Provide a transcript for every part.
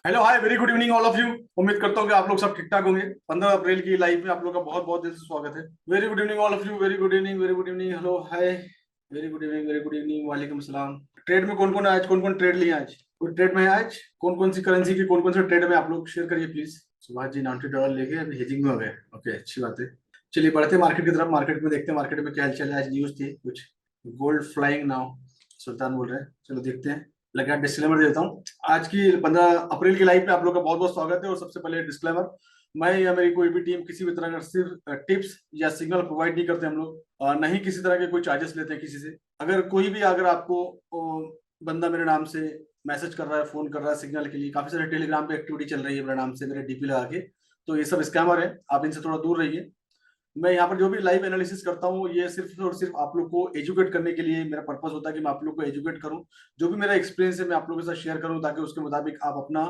Hello hi very good evening all of you. उम्मीद करता हूँ कि आप लोग सब ठीक ठाक होंगे। 15 अप्रैल की लाइव में आप लोग का बहुत बहुत दिल से स्वागत है। Very good evening all of you. Very good evening, very good evening, hello hi, very good evening, very good evening, वालेकुम सलाम। ट्रेड में कौन कौन है आज? कौन कौन ट्रेड लिए आज? कोई ट्रेड में है आज? कौन कौन सी करेंसी की कौन कौन से ट्रेड में आप लोग शेयर करिए प्लीज। सुभाष जी $90 लेके अभी हेजिंग में हो गए। ओके, अच्छी बात है। चलिए बढ़ते मार्केट की तरफ। मार्केट में देखते हैं मार्केट में क्या हालचाल है। आज न्यूज थी कुछ, गोल्ड फ्लाइंग नाउ, सुल्तान बोल रहे हैं। चलो देखते हैं। लगा डिस्क्लेमर देता हूँ। आज की 15 अप्रैल की लाइव पे आप लोग का बहुत बहुत स्वागत है। और सबसे पहले डिस्क्लेमर, मैं या मेरी कोई भी टीम किसी भी तरह का सिर्फ टिप्स या सिग्नल प्रोवाइड नहीं करते हम लोग। नहीं किसी तरह के कोई चार्जेस लेते हैं किसी से। अगर कोई भी, अगर आपको बंदा मेरे नाम से मैसेज कर रहा है, फोन कर रहा है सिग्नल के लिए, काफी सारे टेलीग्राम पे एक्टिविटी चल रही है मेरे नाम से, मेरे डीपी लगा के, तो ये सब स्कैमर है, आप इनसे थोड़ा दूर रहिए। मैं यहाँ पर जो भी लाइव एनालिसिस करता हूँ ये सिर्फ और सिर्फ आप लोग को एजुकेट करने के लिए मेरा पर्पस होता है कि मैं आप लोग को एजुकेट करूँ। जो भी मेरा एक्सपीरियंस है मैं आप लोगों के साथ शेयर करूँ, ताकि उसके मुताबिक आप अपना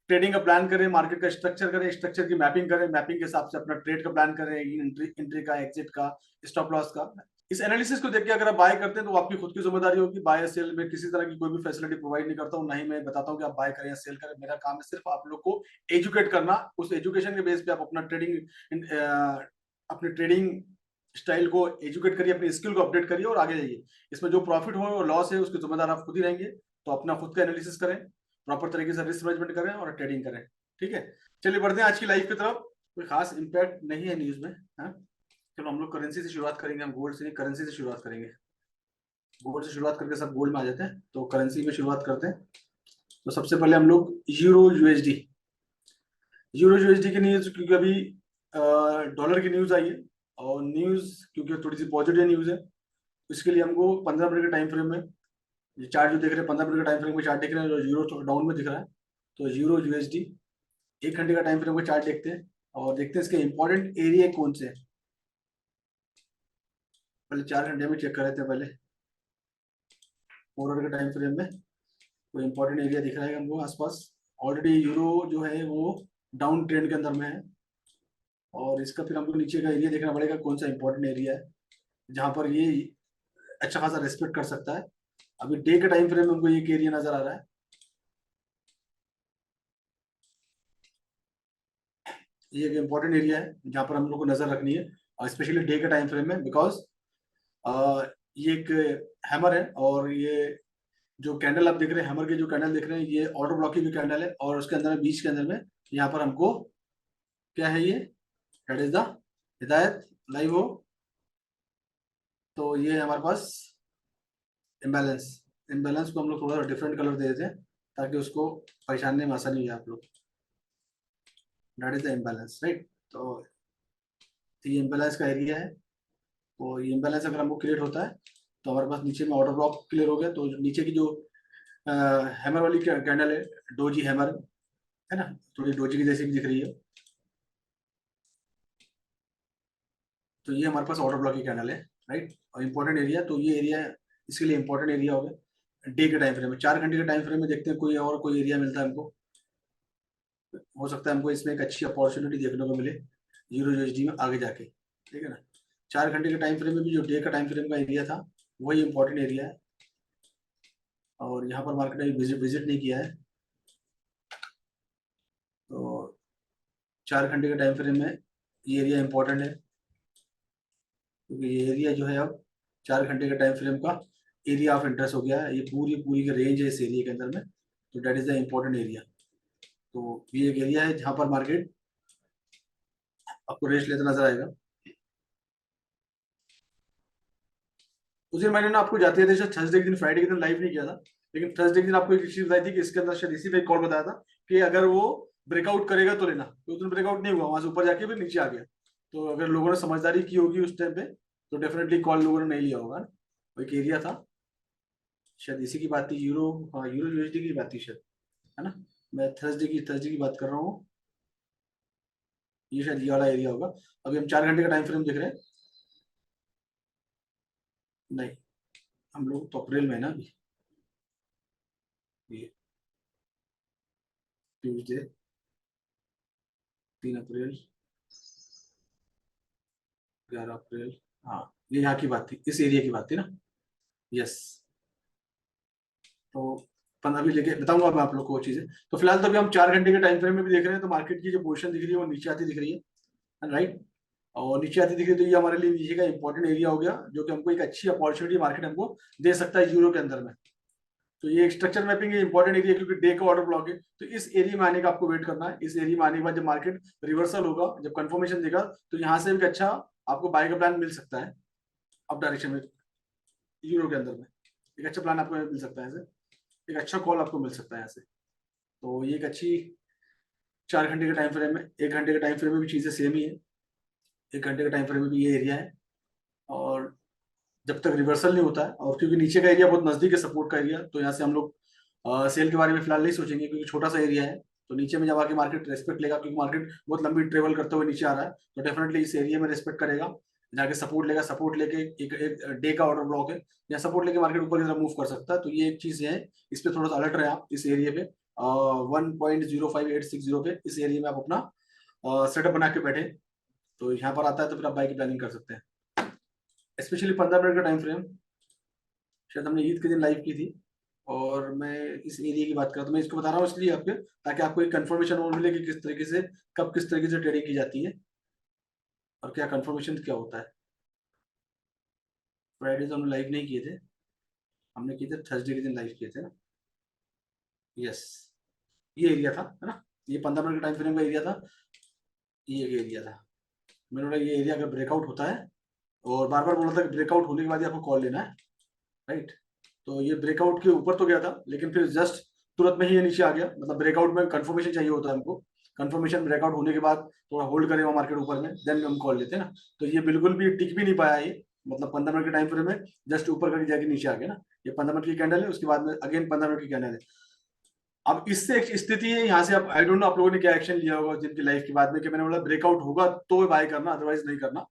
ट्रेडिंग का प्लान करें, मार्केट का स्ट्रक्चर करें, स्ट्रक्चर की मैपिंग करें, मैपिंग के हिसाब से अपना ट्रेड का प्लान करें, एंट्री एंट्री का, एग्जिट का, स्टॉप लॉस का। इस एनालिसिस को देख के अगर आप बाय करते हैं तो वो आपकी खुद की जिम्मेदारी होगी। बाय या सेल में किसी तरह की कोई भी फैसिलिटी प्रोवाइड नहीं करता हूँ, ना ही मैं बताता हूँ कि आप बाय करें या सेल करें। मेरा काम है सिर्फ आप लोग को एजुकेट करना। उस एजुकेशन के बेस पे आप अपना ट्रेडिंग, अपनी ट्रेडिंग स्टाइल को एजुकेट करिए, अपनी स्किल को अपडेट करिए और आगे जाइए। इसमें जो प्रॉफिट हो और लॉस है उसके जिम्मेदार आप खुद ही रहेंगे। तो अपना खुद का एनालिसिस करें, प्रॉपर तरीके से रिस्क मैनेजमेंट करें और ट्रेडिंग करें। ठीक है, चलिए बढ़ते हैं आज की लाइव की तरफ। कोई खास इंपैक्ट नहीं है न्यूज में। हाँ, चलो हम लोग करेंसी से शुरुआत करेंगे। हम गोल्ड से नहीं, करेंसी से शुरुआत करेंगे। गोल्ड से शुरुआत करके सब गोल्ड में आ जाते हैं, तो करेंसी में शुरुआत करते हैं। तो सबसे पहले हम लोग यूरो यूएसडी, यूरो यूएसडी की न्यूज, क्योंकि अभी डॉलर की न्यूज आई है, और न्यूज क्योंकि थोड़ी सी पॉजिटिव न्यूज है, इसके लिए हमको 15 मिनट के टाइम फ्रेम में, ये चार्ट जो देख रहे हैं 15 मिनट का टाइम फ्रेम में चार्ट देख रहे हैं, जो यूरो थोड़ा डाउन में दिख रहा है, तो यूरो यूएसडी 1 घंटे का टाइम फ्रेम का चार्ट देखते हैं और देखते हैं इसके इंपॉर्टेंट एरिया कौन से हैं। पहले 4 घंटे में चेक कर रहे थे, पहले 4 आवर के टाइम फ्रेम में कोई इंपॉर्टेंट एरिया दिख रहा है हमको आसपास। ऑलरेडी यूरो जो है वो डाउन ट्रेंड के अंदर में है, और इसका फिर हमको नीचे का एरिया देखना पड़ेगा कौन सा इंपॉर्टेंट एरिया है जहां पर ये अच्छा खासा रेस्पेक्ट कर सकता है। अभी डे के टाइम फ्रेम में हमको एक एरिया नजर आ रहा है, ये एक इंपॉर्टेंट एरिया है जहां पर हम लोग को नजर रखनी है, और स्पेशली डे के टाइम फ्रेम में, बिकॉज ये एक हैमर है, और ये जो कैंडल आप देख रहे हैं, हैमर के जो कैंडल देख रहे हैं, ये ऑर्डर ब्लॉकिंग की कैंडल है, और उसके अंदर में बीच के अंदर में यहाँ पर हमको क्या है, ये दैट इज द हिदायत लाइव हो। तो ये है हमारे पास इम्बैलेंस। इम्बैलेंस को हम लोग थोड़ा डिफरेंट कलर दे देते हैं ताकि उसको पहचानने में आसानी हो आप लोग। That is the imbalance, right. तो ये इम्बैलेंस का एरिया है। तो ये इम्बैलेंस अगर हमको क्रिएट होता है तो हमारे पास नीचे में ऑर्डर ब्लॉक क्लियर हो गया। तो नीचे की जो हैमर वाली कैंडल है, डोजी हैमर है ना, थोड़ी डोजी की जैसी भी दिख रही है, तो ये हमारे पास ऑर्डर ब्लॉक की कैंडल है, राइट। और इंपॉर्टेंट एरिया, तो ये एरिया इसके लिए इंपॉर्टेंट एरिया हो गया। डे के टाइम फ्रेम में 4 घंटे के टाइम फ्रेम में देखते हैं कोई और कोई एरिया मिलता है हमको। हो सकता है हमको इसमें एक अच्छी अपॉर्चुनिटी देखने को मिले यूरो यूएसडी में आगे जाके, ठीक है ना। 4 घंटे के टाइम फ्रेम में भी जो डे का टाइम फ्रेम का एरिया था वही इंपॉर्टेंट एरिया है, और यहाँ पर मार्केट ने विजिट नहीं किया है। तो 4 घंटे के टाइम फ्रेम में ये एरिया इंपॉर्टेंट है, क्योंकि ये एरिया जो है अब 4 घंटे के टाइम फ्रेम का एरिया ऑफ इंटरेस्ट हो गया है। ये पूरी पूरी की रेंज है इस एरिया के अंदर में, तो date is the important area. तो ये एक एरिया है जहां पर मार्केट आपको रेस्ट लेता नजर आएगा। उस दिन मैंने ना आपको जाते जाते शायद थर्सडे के दिन, फ्राइडे के दिन लाइव नहीं किया था, लेकिन थर्सडे के दिन आपको एक चीज बताई थी कि इसके अंदर शायद इसी पे एक कॉल बताया था कि अगर वो ब्रेकआउट करेगा तो लेना। तो उस दिन ब्रेकआउट नहीं हुआ, वहां से ऊपर जाके फिर नीचे आ गया। तो अगर लोगों ने समझदारी की होगी उस टाइम पे तो डेफिनेटली कॉल लोगों ने नहीं लिया होगा ना। वो एक एरिया था, शायद इसी की बात थी, यूरो, हाँ यूरो यूएसडी की बात थी शायद, है ना। मैं थर्सडे की बात कर रहा हूँ। ये शायद ये वाला एरिया होगा। अभी हम 4 घंटे का टाइम फ्रेम देख रहे हैं। नहीं, हम लोग तो अप्रैल में है ना अभी। ये ट्यूजडे 3 अप्रैल, 11 अप्रैल, हाँ ये यहाँ की बात थी, इस एरिया की बात थी ना। यस। तो 15 भी लेके बताऊंगा मैं आप लोग को वो चीजें। तो फिलहाल तो अभी हम 4 घंटे के टाइम फ्रेम में भी देख रहे हैं, तो मार्केट की जो पोजीशन दिख रही है वो नीचे आती दिख रही है, राइट। और नीचे आती दिख रही है, तो ये हमारे लिए नीचे का इंपॉर्टेंट एरिया हो गया, जो कि हमको एक अच्छी अपॉर्चुनिटी मार्केट हमको दे सकता है यूरो के अंदर में। तो ये स्ट्रक्चर मैपिंग इंपॉर्टेंट एरिया, क्योंकि डे का ऑर्डर ब्लॉक है। तो इस एरिया में आने का आपको वेट करना है। इस एरिया में आने के बाद जब मार्केट रिवर्सल होगा, जब कंफर्मेशन देगा, तो यहाँ से एक अच्छा आपको बाय का प्लान मिल सकता है अप डायरेक्शन में यूरो के अंदर में। एक अच्छा प्लान आपको मिल सकता है, एक अच्छा कॉल आपको मिल सकता है यहाँ से। तो ये एक अच्छी 4 घंटे के टाइम फ्रेम में, 1 घंटे के टाइम फ्रेम में भी चीजें सेम ही है। 1 घंटे के टाइम फ्रेम में भी ये एरिया है, और जब तक रिवर्सल नहीं होता है, और क्योंकि नीचे का एरिया बहुत नजदीक है सपोर्ट का एरिया, तो यहाँ से हम लोग सेल के बारे में फिलहाल नहीं सोचेंगे, क्योंकि छोटा सा एरिया है। तो नीचे में जब आके मार्केट रेस्पेक्ट लेगा, क्योंकि मार्केट बहुत लंबी ट्रेवल करते हुए नीचे आ रहा है, तो डेफिनेटली इस एरिया में रेस्पेक्ट करेगा, जाके सपोर्ट लेगा। सपोर्ट लेके एक डे का ऑर्डर ब्लॉक है, या सपोर्ट लेके मार्केट ऊपर की तरफ मूव कर सकता है। तो ये एक चीज है, इस पे थोड़ा सा अलर्ट रहे आप इस एरिया पे। 1.05860 पे इस एरिया में आप अपना सेटअप बना के बैठे, तो यहाँ पर आता है तो फिर आप बाई की प्लानिंग कर सकते हैं। स्पेशली 15 मिनट का टाइम फ्रेम शायद हमने ईद के दिन लाइव की थी, और मैं इस एरिया की बात कर रहा था। मैं इसको बता रहा हूँ इसलिए आपके, ताकि आपको एक कंफर्मेशन और मिले कि किस तरीके से, कब किस तरीके से ट्रेडिंग की जाती है, और क्या कंफर्मेशन क्या होता है। फ्राइडे तो हमने लाइव नहीं किए थे, हमने किए थे थर्सडे के दिन लाइव किए थे ना। यस, ये एरिया था, है ना। ये 15 मिनट के टाइम फ्रेम का एरिया था, ये एक एरिया था। मैंने बोला ये एरिया अगर ब्रेकआउट होता है, और बार बार बोला था कि ब्रेकआउट होने के बाद ही आपको कॉल लेना है, राइट। तो ये ब्रेकआउट के ऊपर तो गया था, लेकिन फिर जस्ट तुरंत में ही ये नीचे आ गया। मतलब ब्रेकआउट में कंफर्मेशन चाहिए होता है हमको, कंफर्मेशन ब्रेकआउट होने के बाद थोड़ा होल्ड करेगा मार्केट ऊपर में, देन हम कॉल लेते हैं ना। तो ये बिल्कुल भी टिक भी नहीं पाया ये, मतलब 15 मिनट के टाइम फ्रेम में जस्ट ऊपर करके जाके नीचे आ गया ना। ये 15 मिनट की कैंडल है, उसके बाद में अगेन 15 मिनट की कैंडल है। अब इससे एक स्थिति है यहाँ से, आप आई डोंट नो आप लोगों ने क्या एक्शन लिया होगा जिनकी लाइफ के बाद में, कि मैंने बोला ब्रेकआउट होगा तो बाय करना, अदरवाइज नहीं करना।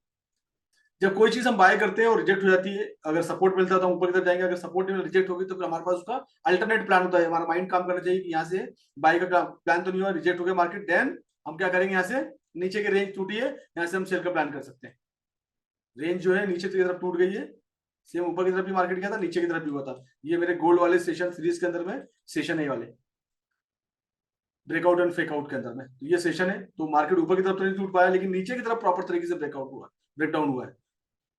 जब कोई चीज हम बाय करते हैं और रिजेक्ट हो जाती है, अगर सपोर्ट मिलता है तो हम ऊपर की तरफ जाएंगे, अगर सपोर्ट नहीं रिजेक्ट होगी, तो फिर हमारे पास उसका अल्टरनेट प्लान होता है। हमारा माइंड काम करना चाहिए कि यहाँ से बाय का प्लान तो नहीं हुआ, रिजेक्ट हो गया मार्केट, देन हम क्या करेंगे, यहाँ से नीचे की रेंज टूटी है, यहाँ से हम सेल का प्लान कर सकते हैं। रेंज जो है नीचे की तरफ टूट गई है, सेम ऊपर की तरफ भी मार्केट गया था, नीचे की तरफ भी हुआ था। ये मेरे गोल्ड वाले सेशन सीरीज के अंदर में सेशन है वाले, ब्रेकआउट एंड फेक आउट के अंदर में। तो ये सेशन है, तो मार्केट ऊपर की तरफ तो नहीं टूट पाया, लेकिन नीचे की तरफ प्रॉपर तरीके से ब्रेकआउट हुआ, ब्रेकडाउन हुआ है।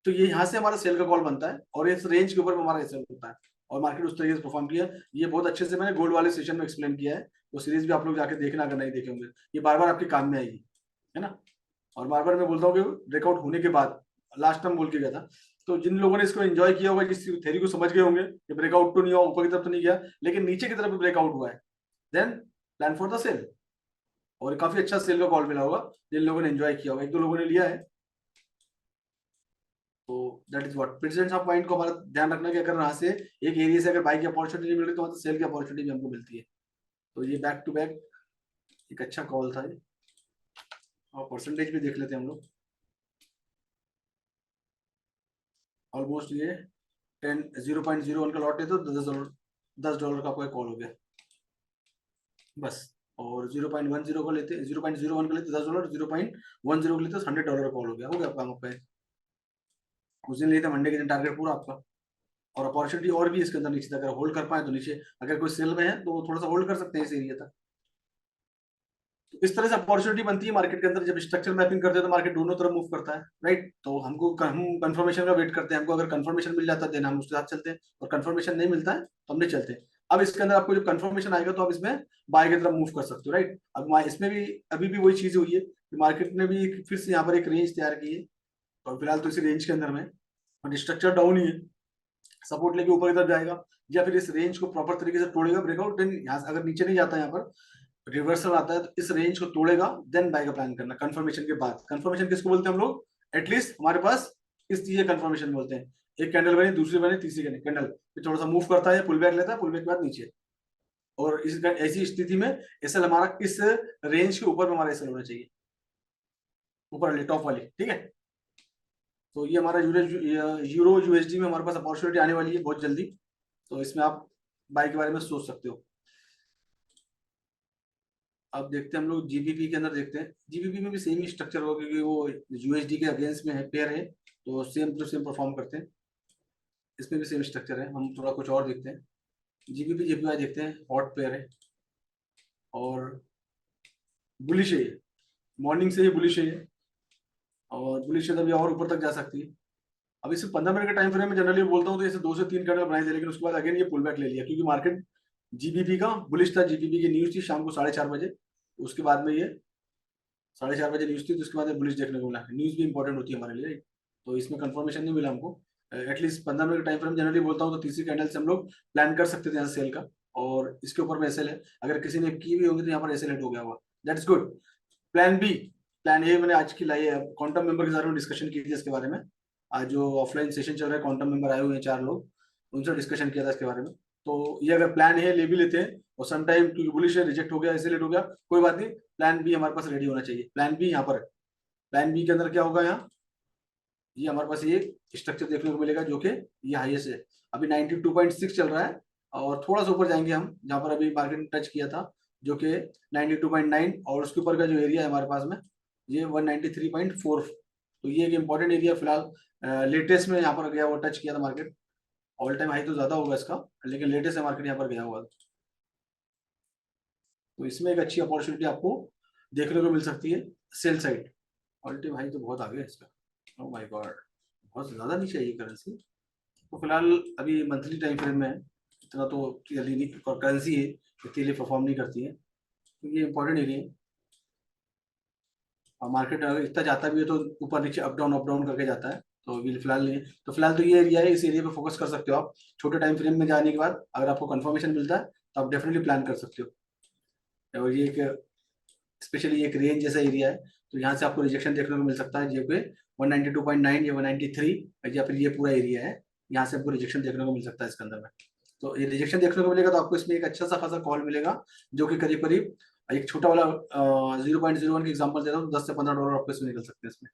तो ये यहाँ से हमारा सेल का कॉल बनता है, और इस रेंज के ऊपर हमारा सेल होता है, और मार्केट उस तरीके से परफॉर्म किया। ये बहुत अच्छे से मैंने गोल्ड वाले सेशन में एक्सप्लेन किया है, वो सीरीज भी आप लोग जाके देखना अगर नहीं देखे होंगे। ये बार बार आपके काम में आएगी, है ना। और बार बार मैं बोलता हूँ कि ब्रेकआउट होने के बाद, लास्ट टाइम बोल के गया था, तो जिन लोगों ने इसको एंजॉय किया होगा, जिस थ्योरी को समझ गए होंगे कि ब्रेकआउट तो नहीं हुआ, ऊपर की तरफ तो नहीं गया, लेकिन नीचे की तरफ ब्रेकआउट हुआ है, then plan for the sale. और काफी अच्छा सेल का कॉल मिला होगा जिन लोगों ने एंजॉय किया होगा, एक दो लोगों ने लिया है। तो that is what presence of mind को हमारा ध्यान रखना, कि अगर यहाँ से एक एरिया से अगर बाई की अपॉर्चुनिटी मिल रही, तो वहां सेल की अपॉर्चुनिटी भी हमको मिलती है। तो ये बैक टू बैक एक अच्छा कॉल था ये। और परसेंटेज भी देख लेते हैं हम लोग। ऑलमोस्ट ये 0.01 का लॉट है, तो $10 का कोई कॉल हो गया बस। और 0.10 को लेते, 0.01 को लेते $10, 0.10 को लेते $100 कॉल हो गया काम आपका। उस दिन लिए थे मंडे के दिन टारगेट पूरा आपका। और अपॉर्चुनिटी और भी इसके अंदर नीचे तक, अगर होल्ड कर पाए तो नीचे, अगर कोई सेल में है तो थोड़ा सा होल्ड कर सकते हैं इस एरिया तक। तो इस तरह से अपॉर्चुनिटी बनती है मार्केट के अंदर। जब स्ट्रक्चर मैपिंग करते हैं तो मार्केट दोनों तरफ मूव करता है, राइट। तो हमको हम कंफर्मेशन का वेट करते हैं, हमको अगर कंफर्मेशन मिल जाता है देन हम उसके साथ चलते हैं, और कंफर्मेशन नहीं मिलता है तो हम नहीं चलते। अब इसके अंदर आपको जब कंफर्मेशन आएगा तो आप इसमें बाय की तरफ मूव कर सकते हो, राइट। अब इसमें भी अभी भी वही चीज हुई है कि मार्केट ने भी फिर से यहाँ पर एक रेंज तैयार की है, और फिलहाल तो इसी रेंज के अंदर में, और स्ट्रक्चर डाउन ही है। सपोर्ट लेके ऊपर की तरफ जाएगा, या फिर इस रेंज को प्रॉपर तरीके से तोड़ेगा ब्रेकआउट, देन यहाँ अगर नीचे नहीं जाता है, यहाँ पर रिवर्सल आता है, तो इस रेंज को तोड़ेगा, देन बाय का प्लान करना कंफर्मेशन के बाद। कंफर्मेशन किसको बोलते हैं हम लोग, एटलीस्ट हमारे पास इस चीज कंफर्मेशन बोलते हैं। एक कैंडल बनी, दूसरी बनी, तीसरी कैंडल फिर थोड़ा सा मूव करता है, पुल बैक लेता है, पुल बैक के बाद नीचे। और इस ऐसी स्थिति में एसएल हमारा इस रेंज के ऊपर में हमारा एसएल होना चाहिए, ऊपर वाली टॉप वाली, ठीक है। तो ये हमारा यूरो यूएसडी में हमारे पास अपॉर्चुनिटी आने वाली है बहुत जल्दी, तो इसमें आप बाय के बारे में सोच सकते हो। अब देखते हैं हम लोग जीबीपी के अंदर, देखते हैं जीबीपी में भी सेम ही स्ट्रक्चर होगा, क्योंकि वो यूएसडी के अगेंस्ट में है, पेयर है, तो सेम टू सेम परफॉर्म करते हैं। इसमें भी सेम स्ट्रक्चर है, हम थोड़ा कुछ और देखते हैं। जीबीपी जेपीवाई देखते हैं, हॉट पेयर है और बुलिश है ये, मॉर्निंग से ही बुलिश है ये, और बुलिश है तभी और ऊपर तक जा सकती है। अब इसे 15 मिनट के टाइम फ्रेम में जनरली बोलता हूँ तो इसे 2 से 3 कैंडल बनाई दे, लेकिन उसके बाद अगेन ये पुल बैक ले लिया क्योंकि मार्केट जीबीपी का बुलिश था। जीबीपी की न्यूज थी शाम को 4:30 बजे, उसके बाद में ये 4:30 बजे न्यूज थी, तो उसके बाद बुलिश देखने को मिला। न्यूज भी इंपॉर्टेंट होती है हमारे लिए, तो इसमें कंफर्मेशन नहीं मिला हमको। एटलीस्ट 15 मिनट का टाइम फ्रेम जनरली बोलता हूँ तो तीसरी कैंडल से हम लोग प्लान कर सकते थे यहाँ सेल का, और इसके ऊपर में एसएल है। अगर किसी ने की भी होगी तो यहाँ पर एसएल हिट हो गया हुआ, that's good. Plan B, plan A मैंने आज की लाई है। क्वांटम मेंबर के साथ में डिस्कशन की थी इसके बारे में। आज जो ऑफलाइन सेशन चल रहा है, क्वांटम मेंबर आए हुए हैं 4 लोग, उनसे डिस्कशन किया था इसके बारे में। तो ये अगर प्लान ए ले भी लेते हैं और सम टाइम क्योंकि बुलिश है रिजेक्ट हो गया, इससे लेट हो गया, कोई बात नहीं, प्लान बी हमारे पास रेडी होना चाहिए। प्लान बी यहाँ पर है। प्लान बी के अंदर क्या होगा, यहाँ ये हमारे पास ये स्ट्रक्चर देखने को मिलेगा जो कि ये हाईएस्ट है। अभी 92.6 चल रहा है और थोड़ा सा ऊपर जाएंगे हम, जहां पर अभी मार्केट ने टच किया था जो कि 92.9, और उसके ऊपर का जो एरिया है हमारे पास में ये 193.4। तो ये एक इंपॉर्टेंट एरिया फिलहाल लेटेस्ट में यहाँ पर गया हुआ, टच किया था मार्केट। ऑल टाइम हाई तो ज्यादा होगा इसका, लेकिन लेटेस्ट है मार्केट यहाँ पर गया हुआ। तो इसमें एक अच्छी अपॉर्चुनिटी आपको देखने को मिल सकती है sell side. All time high तो बहुत आगे है इसका, ओह माय गॉड, बहुत ज्यादा नीचे आई करेंसी। तो फिलहाल अभी मंथली टाइम फ्रेम में है, इतना तो जल्दी नहीं, करेंसी है इतनी जल्दी परफॉर्म नहीं करती है, तो ये इंपॉर्टेंट एरिया है। और मार्केट अगर इतना जाता भी है तो ऊपर नीचे अप डाउन करके जाता है, तो अभी फिलहाल नहीं है। तो फिलहाल तो ये एरिया है, इस एरिया पे फोकस कर सकते हो आप। छोटे टाइम फ्रेम में जाने के बाद अगर आपको कंफर्मेशन मिलता है तो आप डेफिनेटली प्लान कर सकते हो। और ये एक स्पेशली एक रेंज जैसा एरिया है, तो यहाँ से आपको रिजेक्शन देखने को मिल सकता है जो कि 192.9 या 193, या फिर ये पूरा एरिया है, यहाँ से आपको रिजेक्शन देखने को मिल सकता है इसके अंदर में। तो ये रिजेक्शन देखने को मिलेगा तो आपको इसमें एक अच्छा सा खासा कॉल मिलेगा, जो कि करीब करीब एक छोटा वाला 0.01 की एग्जाम्पल देता हूँ, $10 से $15 आपको इसमें निकल सकते हैं इसमें।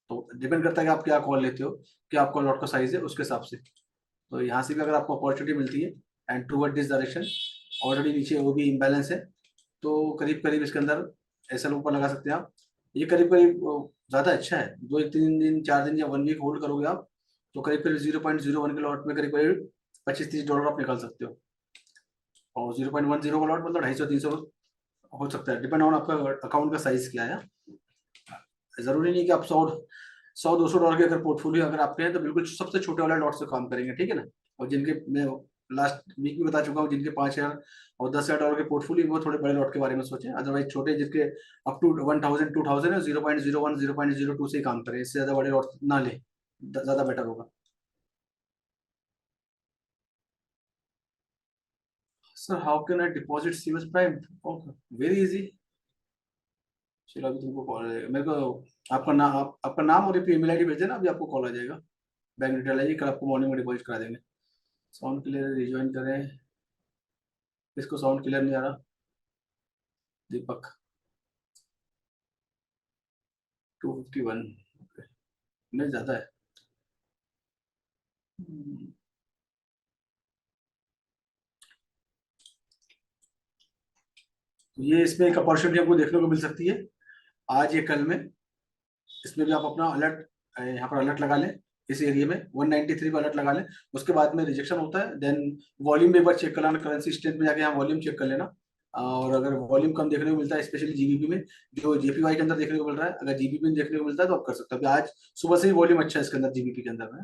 तो डिपेंड करता है कि आप क्या कॉल लेते हो, क्या आपका लॉट का साइज है उसके हिसाब से। तो यहाँ से भी अगर आपको अपॉर्चुनिटी मिलती है and toward this direction, already नीचे वो भी इम्बैलेंस है, तो करीब करीब इसके अंदर ऐसा ऊपर लगा सकते हैं आप। ये करीब करीब ज़्यादा अच्छा है, 2 3 दिन 4 दिन या 1 वीक होल्ड करोगे आप, तो करीब करीब 0.01 के लॉट में करीब करीब $25-30 आप निकाल सकते हो। और 0.10 का लॉट मतलब 250-300 हो सकता है, डिपेंड ऑन आपका अकाउंट का साइज क्या है। जरूरी नहीं कि आप 100-200 डॉलर के अगर पोर्टफोलियो अगर आपके हैं तो बिल्कुल सबसे छोटे वाले लॉट से काम करेंगे, ठीक है ना। और जिनके मैं लास्ट वीक में बता चुका हूँ, जिनके 5,000 और $10,000 के पोर्टफोलियो, वो थोड़े बड़े लॉट के बारे में सोचें। अदरवाइज छोटे जिनके अप टू 1,000 2,000 है, 0.01 0.02 से ही काम करें, इससे ज्यादा बड़े लॉट ना ले, ज्यादा बेटर होगा। Sir how can I deposit CMS prime? Okay, very easy. चलो अभी तुमको कॉल मेरे को, आपका नाम और ईमेल आईडी भेज देना, अभी आपको कॉल आ जाएगा। बैंक डिटेल आइए, कल आपको मॉर्निंग में डिपॉजिट करा देंगे। साउंड क्लियर, रिज्वाइन करें। इसको साउंड क्लियर नहीं आ रहा। दीपक 251, नहीं ज्यादा है। तो ये इसमें एक अपॉर्चुनिटी आपको देखने को मिल सकती है आज या कल में। इसमें भी आप अपना अलर्ट यहाँ पर अलर्ट लगा लें, इस एरिया में 193 पर अलर्ट लगा लें। उसके बाद में रिजेक्शन होता है, देन वॉल्यूम भी एक बार चेक कर लेना, करेंसी स्ट्रेंथ में जाके यहाँ वॉल्यूम चेक कर लेना। और अगर वॉल्यूम कम देखने को मिलता है स्पेशली जीबीपी में, जो जेपीवाई के अंदर देखने को मिल रहा है, अगर जीबीपी में देखने को मिलता है तो आप कर सकते हो। अभी आज सुबह से ही वॉल्यूम अच्छा है इसके अंदर, जीबीपी के अंदर में,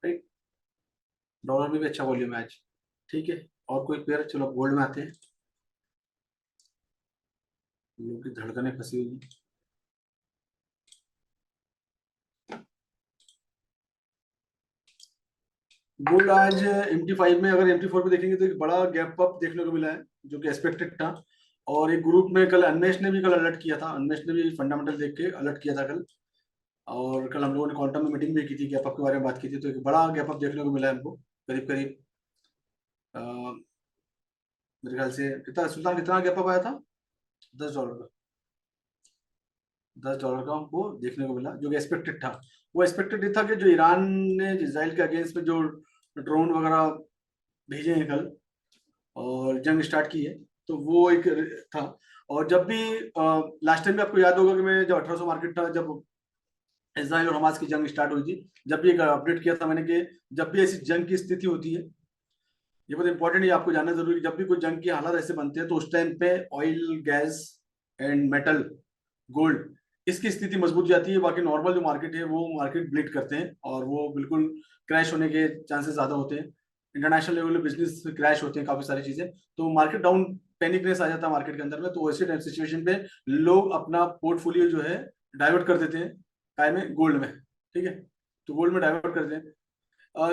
राइट। डॉलर में भी अच्छा वॉल्यूम है आज, ठीक है। और कोई पेयर, चलो गोल्ड में आते हैं। लोगों की धड़कनें फंसी हुई हैं। गोल्ड आज MT5 में, अगर MT4 पे देखेंगे तो एक बड़ा गैप अप देखने को मिला है जो कि एक्सपेक्टेड था। और एक ग्रुप में कल अन्वेश ने भी कल अलर्ट किया था, अन्वेश ने भी फंडामेंटल देख के अलर्ट किया था कल। और कल हम लोगों ने क्वांटम में मीटिंग भी की थी, गैप अप के बारे में बात की थी, तो एक बड़ा गैप अप देखने को मिला है हमको। करीब करीब मेरे ख्याल से कितना, सुल्तान कितना गैप अप आया था? $10 का, $10 का हमको देखने को मिला, जो कि एक्सपेक्टेड था। वो एक्सपेक्टेड था कि जो ईरान ने इसराइल के अगेंस्ट में जो ड्रोन वगैरह भेजे हैं कल और जंग स्टार्ट की है, तो वो एक था। और जब भी लास्ट टाइम भी आपको याद होगा कि मैं जब 1800 मार्केट था, जब इसराइल और हमास की जंग स्टार्ट हुई थी, जब भी एक अपडेट किया था मैंने कि जब भी ऐसी जंग की स्थिति होती है ये बहुत इंपॉर्टेंट है, आपको जानना जरूरी है। जब भी कोई जंग की हालात ऐसे बनते हैं तो उस टाइम पे oil, gas and metal, gold, इसकी स्थिति मजबूत जाती है। बाकी नॉर्मल जो मार्केट है वो मार्केट ब्लिट करते हैं और वो बिल्कुल क्रैश होने के चांसेस ज्यादा होते हैं। इंटरनेशनल लेवल पे बिजनेस क्रैश होते हैं काफी सारी चीजें, तो मार्केट डाउन, पैनिकनेस आ जाता है मार्केट के अंदर में। तो ऐसे टाइम सिचुएशन पे लोग अपना पोर्टफोलियो जो है डाइवर्ट कर देते हैं काय में, गोल्ड में। ठीक है, तो गोल्ड में डाइवर्ट कर देते हैं।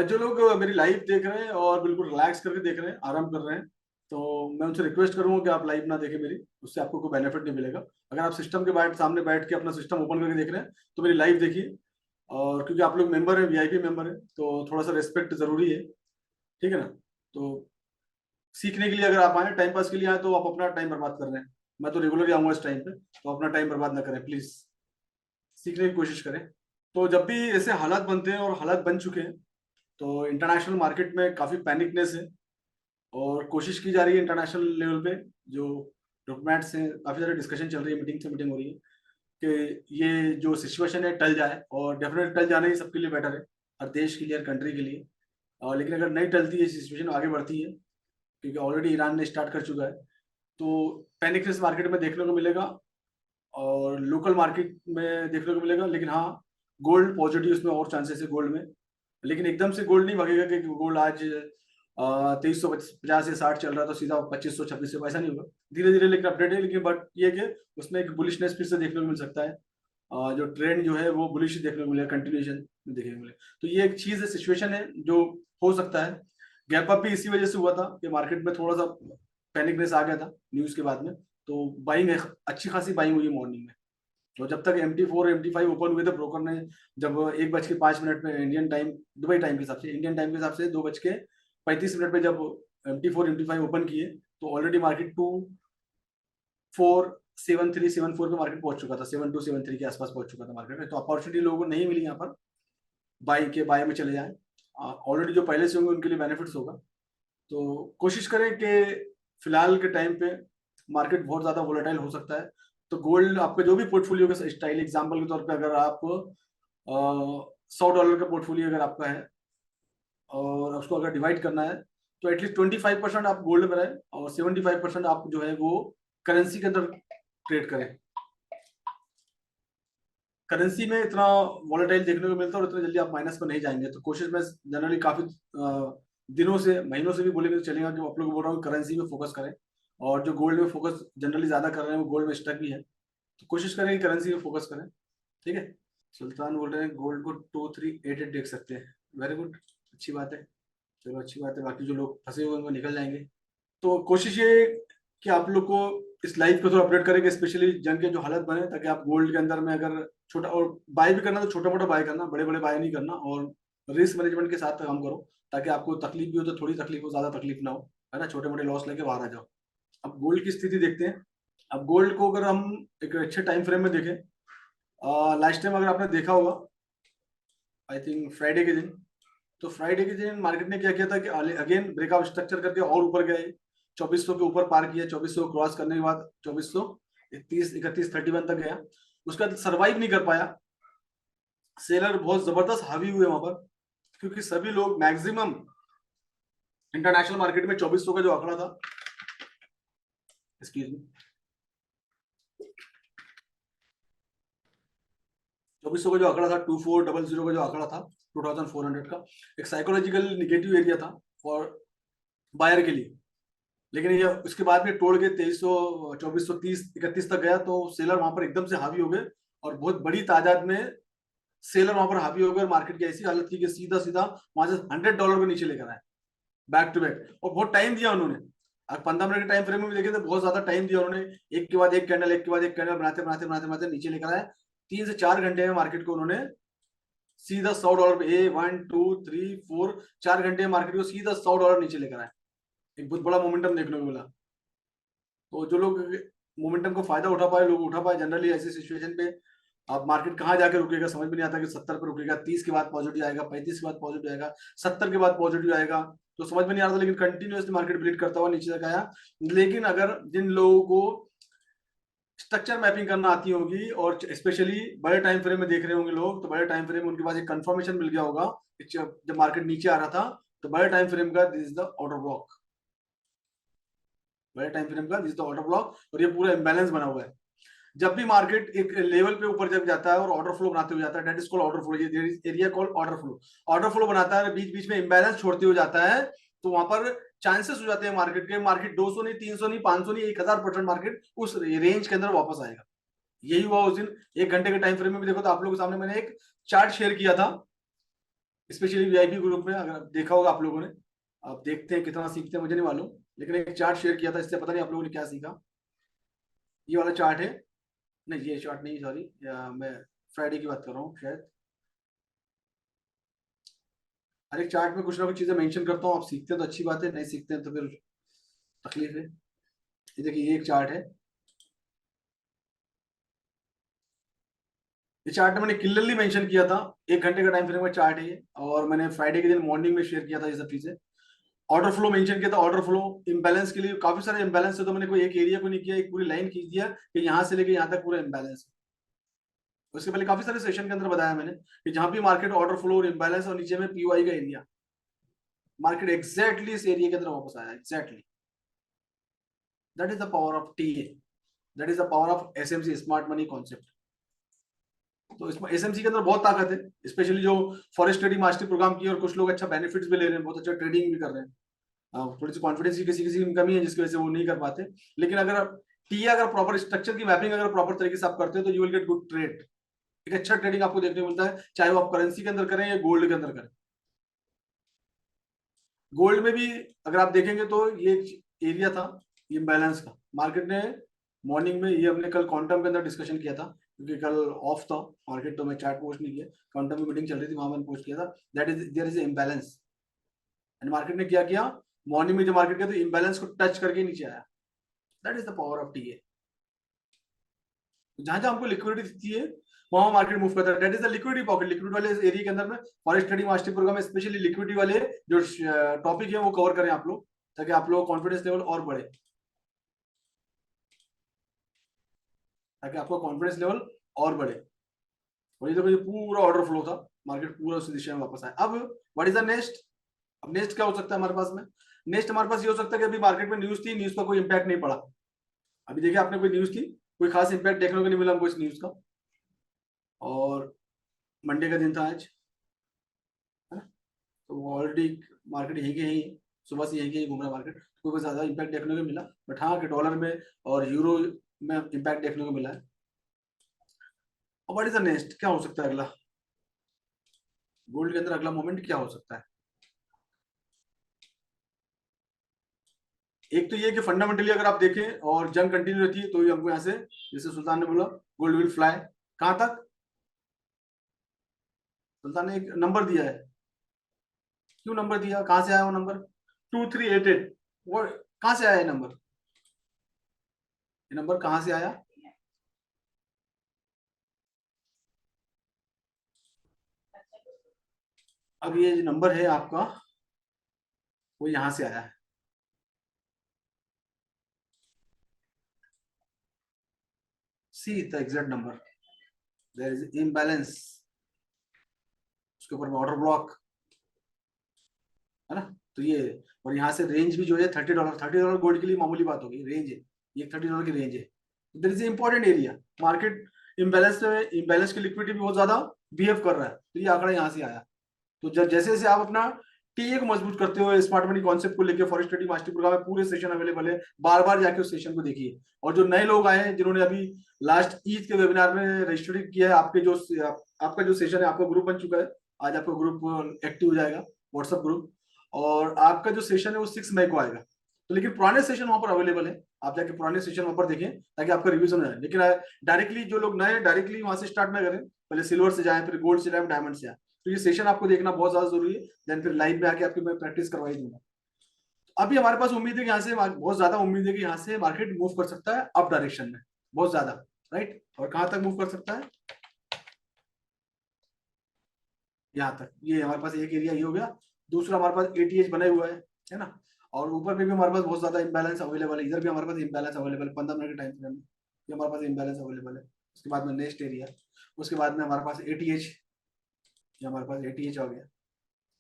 जो लोग मेरी लाइव देख रहे हैं और बिल्कुल रिलैक्स करके देख रहे हैं, आराम कर रहे हैं, तो मैं उनसे रिक्वेस्ट करूंगा कि आप लाइव ना देखें मेरी, उससे आपको कोई बेनिफिट नहीं मिलेगा। अगर आप सिस्टम के सामने बैठ के अपना सिस्टम ओपन करके देख रहे हैं तो मेरी लाइव देखिए। और क्योंकि आप लोग मेंबर है, वीआईपी मेंबर है, तो थोड़ा सा रेस्पेक्ट जरूरी है। ठीक है ना? तो सीखने के लिए अगर आप आए, टाइम पास के लिए आए, तो आप अपना टाइम बर्बाद कर रहे हैं। मैं तो रेगुलरली आऊंगा इस टाइम पे, तो अपना टाइम बर्बाद ना करें प्लीज, सीखने की कोशिश करें। तो जब भी ऐसे हालात बनते हैं और हालात बन चुके हैं, तो इंटरनेशनल मार्केट में काफी पैनिकनेस है और कोशिश की जा रही है इंटरनेशनल लेवल पे। जो डिप्लोमेट्स हैं, काफी सारे डिस्कशन चल रही है, मीटिंग से मीटिंग हो रही है कि ये जो सिचुएशन है टल जाए, और डेफिनेट टल जाना ही सबके लिए बेटर है, हर देश के लिए, हर कंट्री के लिए। लेकिन अगर नहीं टलती है सिचुएशन, आगे बढ़ती है, क्योंकि ऑलरेडी ईरान ने स्टार्ट कर चुका है, तो पैनिकनेस मार्केट में देखने को मिलेगा और लोकल मार्केट में देखने को मिलेगा। लेकिन हाँ, गोल्ड पॉजिटिव, उसमें और चांसेस है गोल्ड में। लेकिन एकदम से गोल्ड नहीं भागेगा कि गोल्ड आज 2350 या 60 चल रहा तो सीधा 2500 2600, ऐसा नहीं होगा। धीरे धीरे लेकिन अपडेट है, लेकिन बट ये कि उसमें एक बुलिशनेस फिर से देखने को मिल सकता है। जो ट्रेंड जो है वो बुलिश देखने को मिलेगा, कंटिन्यूएशन देखने को मिलेगा। तो ये एक चीज है, सिचुएशन है जो हो सकता है। गैप अप भी इसी वजह से हुआ था कि मार्केट में थोड़ा सा पैनिकनेस आ गया था न्यूज के बाद में, तो बाइंग, अच्छी खासी बाइंग हुई मॉर्निंग में। तो जब तक MT4 MT5 ओपन हुए थे, ब्रोकर ने जब 1:05 में इंडियन टाइम, दुबई टाइम के हिसाब से, इंडियन टाइम के हिसाब से 2:35 पे जब MT4 MT5 ओपन किए, तो ऑलरेडी मार्केट 2473 74 पे मार्केट पहुंच चुका था, 7273 के आसपास पहुंच चुका था मार्केट में। तो अपॉर्चुनिटी लोगों को नहीं मिली यहाँ पर बाय में चले जाए। ऑलरेडी जो पहले से होंगे उनके लिए बेनिफिट्स होगा। तो कोशिश करें कि फिलहाल के टाइम पे मार्केट बहुत ज्यादा वोलेटाइल हो सकता है। तो गोल्ड, आपका जो भी पोर्टफोलियो का स्टाइल, एग्जांपल के तौर पे अगर आप $100 का पोर्टफोलियो अगर आपका है और उसको अगर डिवाइड करना है, तो एटलीस्ट 25% आप गोल्ड में रहे और 75% आप जो है वो करेंसी के अंदर ट्रेड करें। करेंसी में इतना वॉलेटाइल देखने को मिलता है और इतना जल्दी आप माइनस पर नहीं जाएंगे। तो कोशिश में जनरली काफी दिनों से, महीनों से भी बोलेंगे तो चलेगा कि आप लोग बोल रहा हूँ करेंसी में फोकस करें, और जो गोल्ड में फोकस जनरली ज्यादा कर रहे हैं वो गोल्ड में स्टक भी है, तो कोशिश करें कि करेंसी में फोकस करें। ठीक है, सुल्तान बोल रहे हैं गोल्ड को 2388 देख सकते हैं। वेरी गुड, अच्छी बात है, चलो अच्छी बात है। बाकी जो लोग फंसे हुए हैं वो निकल जाएंगे। तो कोशिश ये कि आप लोग को इस लाइफ को थोड़ा अपडेट करेंगे, स्पेशली जंग के जो हालत बने, ताकि आप गोल्ड के अंदर में अगर छोटा, और बाय भी करना तो छोटा मोटा बाय करना, बड़े बड़े बाय नहीं करना, और रिस्क मैनेजमेंट के साथ काम करो, ताकि आपको तकलीफ भी हो तो थोड़ी तकलीफ हो, ज्यादा तकलीफ ना हो, है ना, छोटे मोटे लॉस लेके बाहर आ जाओ। अब गोल्ड की स्थिति देखते हैं। अब गोल्ड को अगर हम एक अच्छे टाइम फ्रेम में देखें, लास्ट टाइम अगर आपने देखा होगा, आई थिंक फ्राइडे के दिन, तो फ्राइडे के दिन मार्केट ने क्या किया था कि अगेन ब्रेकआउट स्ट्रक्चर करके और ऊपर गए, 2400 के ऊपर पार किया, 2400 को क्रॉस करने के बाद 2430 31 तक गया। उसके बाद सर्वाइव नहीं कर पाया, सेलर बहुत जबरदस्त हावी हुए वहां पर, क्योंकि सभी लोग मैक्सिमम इंटरनेशनल मार्केट में 2400 का जो आंकड़ा था, एक्सक्यूज मी, 2400 का जो आंकड़ा था, 2400 का जो आंकड़ा था, 2400 का एक साइकोलॉजिकल निगेटिव एरिया था फॉर बायर के लिए। लेकिन ये उसके बाद में तोड़ के 2300 2430 31 तक गया, तो सेलर वहां पर एकदम से हावी हो गए और बहुत बड़ी तादाद में सेलर वहां पर हावी हो गए। मार्केट की ऐसी हालत थी कि सीधा सीधा वहां से $100 को नीचे लेकर आए, बैक टू बैक, और बहुत टाइम दिया उन्होंने। अगर 15 मिनट के टाइम फ्रेम में देखें तो बहुत ज्यादा टाइम दिया उन्होंने, एक के बाद एक कैंडल, एक के बाद एक कैंडल बनाते बनाते बनाते बनाते नीचे लेकर आए। 3 से 4 घंटे में मार्केट को उन्होंने सीधा $100 पे, 1 2 3 4 4 घंटे में मार्केट को सीधा $100 नीचे लेकर आए। एक बहुत बड़ा मोमेंटम देखने को मिला। तो जो लोग मोमेंटम को फायदा उठा पाए, लोग उठा पाए। जनरली ऐसी सिचुएशन पे अब मार्केट कहाँ जाके रुकेगा समझ में नहीं आता, कि 70 पे रुकेगा, 30 के बाद पॉजिटिव आएगा, 35 के बाद पॉजिटिव आएगा, 70 के बाद पॉजिटिव आएगा, तो समझ में नहीं आ रहा था। लेकिन कंटिन्यूसली मार्केट ब्लीड करता हुआ नीचे तक आया। लेकिन अगर जिन लोगों को स्ट्रक्चर मैपिंग करना आती होगी और स्पेशली बड़े टाइम फ्रेम में देख रहे होंगे लोग, तो बड़े टाइम फ्रेम में उनके पास एक कंफर्मेशन मिल गया होगा जब मार्केट नीचे आ रहा था तो बड़े टाइम फ्रेम का this is the order block, बड़े टाइम फ्रेम का this is the order block, और ये पूरा इंबैलेंस बना हुआ है। जब भी मार्केट एक लेवल पे ऊपर जब जाता है और ऑर्डर फ्लो बनाते हुए जाता है, that is called order flow, ये area called order flow. Order flow बनाता है, बीच बीच में इंबैलेंस छोड़ते हुए जाता है, तो वहां पर चांसेस हो जाते हैं मार्केट के, मार्केट 200 नहीं, 300 नहीं, 500 नहीं, 1000% मार्केट उस रेंज के अंदर वापस आएगा। यही हुआ उस दिन। 1 घंटे के टाइम फ्रेम में भी देखो तो आप लोगों के सामने मैंने एक चार्ट शेयर किया था, स्पेशली वीआईपी ग्रुप में, अगर देखा होगा आप लोगों ने। आप देखते हैं कितना सीखते हैं मुझे नहीं मालूम, लेकिन एक चार्ट शेयर किया था, इससे पता नहीं आप लोगों ने क्या सीखा। ये वाला चार्ट है, नहीं ये चार्ट नहीं, सॉरी, मैं फ्राइडे की बात कर रहा हूँ शायद। हर एक चार्ट में कुछ ना कुछ चीजें मेंशन करता हूँ, आप सीखते हैं तो अच्छी बात है, नहीं सीखते हैं तो फिर तकलीफ है। ये देखिए, ये एक चार्ट है, ये चार्ट मैंने क्लियरली मेंशन किया था, 1 घंटे का टाइम फ्रेम का चार्ट है ये, और मैंने फ्राइडे के दिन मॉर्निंग में शेयर किया था ये सब चीजें। ऑर्डर फ्लो मेंशन किया था, ऑर्डर फ्लो इंबैलेंस के लिए काफी सारे इंबैलेंस है, तो मैंने कोई एक एरिया को नहीं किया, एक पूरी लाइन खींच दिया कि यहाँ से लेके यहाँ तक पूरा इंबैलेंस है। उसके पहले काफी सारे सेशन के अंदर बताया मैंने कि जहां भी मार्केट ऑर्डर फ्लो और इंबैलेंस, और नीचे में पीओआई का एरिया, मार्केट एग्जैक्टली इस एरिया के अंदर वापस आया, exactly. That is the power of TA, that is the power of SMC, smart money concept. तो इसमें एसएमसी के अंदर बहुत ताकत है, स्पेशली जो फॉरेस्ट ट्रेडिंग मास्टरी प्रोग्राम की, और कुछ लोग अच्छा बेनिफिट्स भी ले रहे हैं, बहुत अच्छा ट्रेडिंग भी कर रहे हैं। थोड़ी सी कॉन्फिडेंस की किसी किसी की कमी है जिसकी वजह से वो नहीं कर पाते, लेकिन अगर टीए, अगर प्रॉपर स्ट्रक्चर की मैपिंग अगर प्रॉपर तरीके से आप करते हो तो you will get good trade. एक अच्छा ट्रेडिंग आपको देखने को मिलता है, चाहे वो आप करेंसी के अंदर करें या गोल्ड के अंदर करें। गोल्ड में भी अगर आप देखेंगे तो ये एरिया था इम्बैलेंस का, मार्केट ने मॉर्निंग में, ये हमने कल क्वांटम के अंदर डिस्कशन किया था, क्योंकि कल ऑफ था मार्केट, तो मैं चार्ट पोस्ट नहीं किया, क्वांटम की मीटिंग चल रही थी, वहां मैंने पोस्ट किया था that is there is imbalance. And market ने क्या किया, मॉर्निंग में जो मार्केट गया तो इम्बैलेंस को टच करके नीचे आया। That is the power of TA. जहां जहां हमको लिक्विडिटी दिखती है वहां मार्केट मूव करता है, that is the liquidity pocket. Liquid वाले एरिया के अंदर में फॉरेस्ट ट्रेडिंग मास्टरी प्रोग्राम में स्पेशली लिक्विडिटी वाले जो टॉपिक है वो कवर करें आप लोग, ताकि आप लोग कॉन्फिडेंस लेवल और बढ़े, ताकि आपका कॉन्फिडेंस लेवल और बढ़े। और ये देखो, ये पूरा ऑर्डर फ्लो था, मार्केट पूरा उसी दिशा में वापस आया। अब व्हाट इज द नेक्स्ट? अब नेक्स्ट क्या हो सकता है हमारे पास में? नेक्स्ट हमारे पास ये हो सकता है कि अभी मार्केट में न्यूज थी, न्यूज का कोई इंपैक्ट नहीं पड़ा। अभी देखिए, आपने कोई न्यूज थी, कोई खास इंपैक्ट देखने को नहीं मिला हमको इस न्यूज का, और मंडे का दिन था आज, है ना? तो ऑलरेडी मार्केट यही के ही, सुबह से यही के ही घूम रहा है मार्केट, कोई ज्यादा इंपैक्ट देखने को मिला, बट हाँ कि डॉलर में और यूरो में इंपैक्ट देखने को मिला है। और व्हाट इज द नेक्स्ट? क्या हो सकता है अगला? गोल्ड के अंदर अगला मोमेंट क्या हो सकता है? एक तो ये कि फंडामेंटली अगर आप देखें और जंग कंटिन्यू रहती है, तो ये हमको यहाँ से, जैसे सुल्तान ने बोला, गोल्ड विल फ्लाई। कहां तक? सुल्तान ने एक नंबर दिया है, क्यों नंबर दिया, कहां से आया वो नंबर? 2388। वो कहां से आया ये नंबर? ये नंबर कहां से आया? अब ये नंबर है आपका, वो यहां से आया है। See the exact number, there is imbalance, उसके ऊपर ऑर्डर ब्लॉक, है ना? तो ये, और यहाँ से रेंज भी जो है $30, $30 गोल्ड के लिए मामूली बात होगी, रेंज है ये, $30 की रेंज है। There is important area, market imbalance में, इम्बैलेंस की लिक्विडिटी भी बहुत ज्यादा बिहेव कर रहा है, तो ये आंकड़ा यहाँ से आया। तो जब जैसे जैसे आप अपना टीए को मजबूत करते हो, स्मार्ट मनी कॉन्सेप्ट को लेकर, फॉरेस्ट ट्रेडिंग मास्टरी प्रोग्राम में पूरे सेशन अवेलेबल है, बार बार जाके उस सेशन को देखिए। और जो नए लोग आए हैं, जिन्होंने अभी लास्ट ईद के वेबिनार में रजिस्टर किया है, आपके जो आपका जो सेशन है, आपका ग्रुप बन चुका है, आज आपका ग्रुप एक्टिव हो जाएगा, व्हाट्सएप ग्रुप, और आपका जो सेशन है वो 6 मई को आएगा। तो लेकिन पुराने सेशन वहां पर अवेलेबल है, आप जाके पुराने सेशन वहां पर देखें ताकि आपका रिवीजन हो जाए। लेकिन डायरेक्टली जो लोग नए, डायरेक्टली वहां से स्टार्ट ना करें, पहले सिल्वर से जाए, फिर गोल्ड से जाए, डायमंड से आए, तो ये सेशन आपको देखना बहुत ज्यादा जरूरी है। देन फिर लाइव में आके आपकी मैं प्रैक्टिस करवाई दूंगा। अभी हमारे पास उम्मीद है कि यहाँ से, बहुत ज्यादा उम्मीद है कि यहाँ से मार्केट मूव कर सकता है अप डायरेक्शन में, बहुत ज्यादा, राइट? और कहां तक मूव कर सकता है? यहाँ तक। ये हमारे पास एक एरिया ये हो गया। दूसरा हमारे पास एटीएच बना हुआ है ना? और ऊपर में भी हमारे पास बहुत ज्यादा इंबैलेंस अवेलेबल है, इधर भी हमारे पास इंबैलेंस अवेलेबल है 15 मिनट के टाइम फ्रेम में, ये हमारे पास इंबैलेंस अवेलेबल है। उसके बाद में नेक्स्ट एरिया, उसके बाद में हमारे पास एटीएच, ये हमारे पास एटीएच आ गया,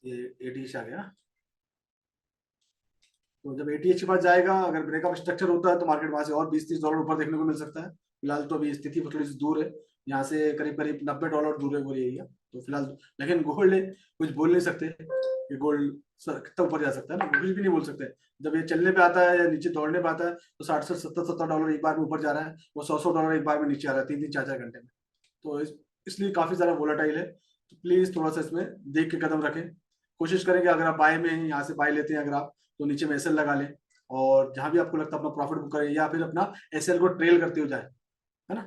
ये एटीएच आ गया। तो जब एटीएच के पास जाएगा, अगर ब्रेकअप स्ट्रक्चर होता है तो मार्केट वहां से और $20-30 ऊपर देखने को मिल सकता है। फिलहाल तो अभी स्थिति थोड़ी सी दूर है, यहाँ से करीब करीब $90 दूर है वो एरिया। तो फिलहाल लेकिन गोल्ड कुछ बोल नहीं सकते कि गोल्ड कितना ऊपर जा सकता है ना, कुछ भी नहीं बोल सकते। जब ये चलने पे आता है या नीचे दौड़ने पे आता है तो 60 से $70 एक बार में ऊपर जा रहा है, वो $100 एक बार में नीचे आ रहा है 3-4 घंटे में। तो इसलिए काफी ज्यादा वोलाटाइल है। तो प्लीज थोड़ा सा इसमें देख के कदम रखें। कोशिश करेंगे अगर आप बाय में हैं, यहाँ से बाय लेते हैं अगर आप, तो नीचे में एसएल लगा लें, और जहां भी आपको लगता है अपना प्रॉफिट बुक करें, या फिर अपना एसएल को ट्रेल करते हो जाए, है ना।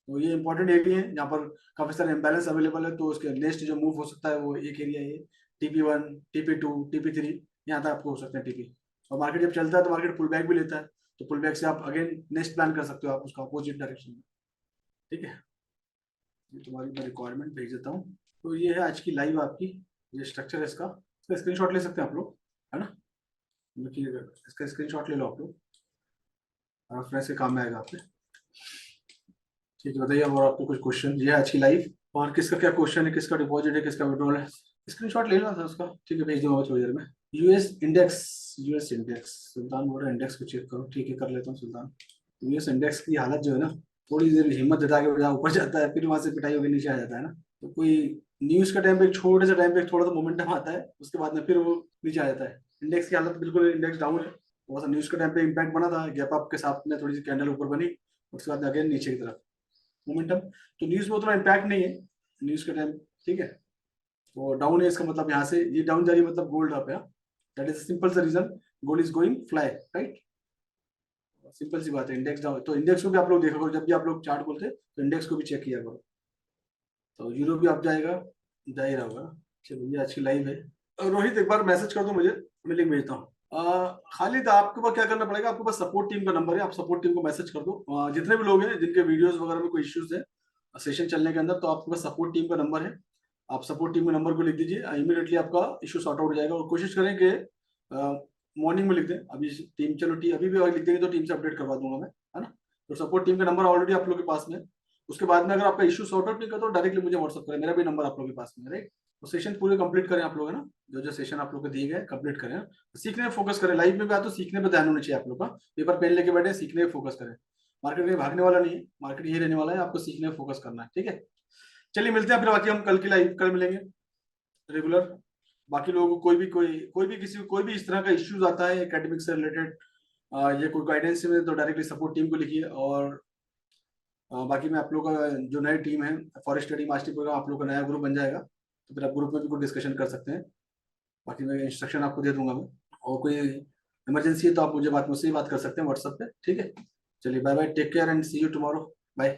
तो ये इंपॉर्टेंट एरिया है, यहाँ पर काफी सारे इम्बैलेंस अवेलेबल है। तो उसके नेक्स्ट जो मूव हो सकता है वो एक एरिया है TP1, TP2, TP3, यहाँ तक आपको हो सकते हैं टीपी। और मार्केट जब चलता है तो मार्केट पुल बैक भी लेता है, तो पुल बैक से आप अगेन नेक्स्ट प्लान कर सकते हो आप उसका अपोजिट डायरेक्शन में। ठीक है, ये तुम्हारी मैं रिक्वायरमेंट भेज देता हूँ। तो ये है आज की लाइव आपकी, ये स्ट्रक्चर है इसका स्क्रीनशॉट ले सकते हैं आप लोग, है ना। देखिए इसका स्क्रीनशॉट ले लो आप लोग, रेफरेंस के काम में आएगा आपके। ठीक है, बताइए और आपको कुछ क्वेश्चन। ये है आज की लाइव, और किसका क्या क्वेश्चन है, किसका डिपॉजिट है, किसका विड्रॉल है, स्क्रीनशॉट ले लो था उसका। ठीक है, भेज दूंगा थोड़ी देर में। यूएस इंडेक्स सुल्तान बोल रहा है इंडेक्स को चेक करो। ठीक है, कर लेता हूँ सुल्तान। यूएस इंडेक्स की हालत जो है ना, थोड़ी देर हिम्मत जता के ऊपर जाता है, फिर वहां से पिटाई होकर नीचे आ जाता है ना। तो कोई न्यूज का टाइम पे छोटे से टाइम पे थोड़ा सा मोमेंटम आता है, उसके बाद में फिर वो नीचे आ जाता है। इंडेक्स की हालत बिल्कुल, इंडेक्स डाउन है। थोड़ा सा न्यूज के टाइम पे इम्पैक्ट बना था, गैप अप के साथ में थोड़ी सी कैंडल ऊपर बनी, उसके बाद अगेन नीचे की तरफ मोमेंटम। तो न्यूज में उतना इम्पैक्ट नहीं है न्यूज के टाइम। ठीक है, तो डाउन है इसका मतलब यहाँ से ये डाउन जा रही है, मतलब गोल्ड अप है। दैट इज सिंपल सा reason, gold is going fly, right. Simple सी बात है, इंडेक्स डाउन तो इंडेक्स को भी आप लोग देखा करो, जब भी आप लोग चार्ट खोलते तो इंडेक्स को भी चेक किया करो। तो यूरो भी आप जाएगा, जा ही रहा होगा। चलो, ये आज की लाइव है। रोहित एक बार मैसेज कर दो मुझे, मैं लिंक भेजता हूँ। खालिद आपके पास क्या करना पड़ेगा, आपके पास सपोर्ट टीम का नंबर है, आप सपोर्ट टीम को मैसेज कर दो। जितने भी लोग हैं जिनके वीडियोस वगैरह में कोई इश्यूज है सेशन चलने के अंदर, तो आपके पास सपोर्ट टीम का नंबर है। आप सपोर्ट टीम के नंबर को लिख दीजिए, इमीडिएटली आपका इशू सॉर्ट आउट हो जाएगा। और कोशिश करें कि मॉर्निंग में लिख दें। अभी टीम, चलो अभी भी लिख देंगे तो टीम से अपडेट करवा दूंगा मैं, है ना। तो सपोर्ट टीम का नंबर ऑलरेडी आप लोग के पास में है। उसके बाद में अगर आपका इशू सॉर्ट आउट नहीं करता तो डायरेक्टली मुझे व्हाट्सअप करें, मेरा भी नंबर आप लोग के पास में, राइट। तो सेशन पूरे कंप्लीट करें आप लोग, है ना। जो जो सेशन आप लोग को दिए गए कंप्लीट करें, सीखने में फोकस करें। लाइफ में भी आते तो सीखने पे ध्यान होना चाहिए आप लोग का। पेपर पेन लेके बैठे, सीखने में फोकस करें। मार्केट में भागने वाला नहीं है, मार्केट यही रहने वाला है, आपको सीखने में फोकस करना है। ठीक है, चलिए मिलते हैं फिर, बाकी हम कल की लाइव कल मिलेंगे रेगुलर। बाकी लोगों को कोई भी किसी कोई भी इस तरह का इश्यूज आता है एकेडमिक से रिलेटेड, ये कोई गाइडेंस में, तो डायरेक्टली सपोर्ट टीम को लिखिए। और बाकी में आप लोग का जो नई टीम है फॉरेस्ट स्टडी मास्टरी प्रोग्राम, आप लोग का नया ग्रुप बन जाएगा, तो फिर आप ग्रुप में भी कुछ डिस्कशन कर सकते हैं। बाकी मैं इंस्ट्रक्शन आपको दे दूंगा मैं, और कोई इमरजेंसी है तो आप मुझे मुझसे ही बात कर सकते हैं व्हाट्सएप पे। ठीक है, चलिए bye bye, take care and see you tomorrow, bye.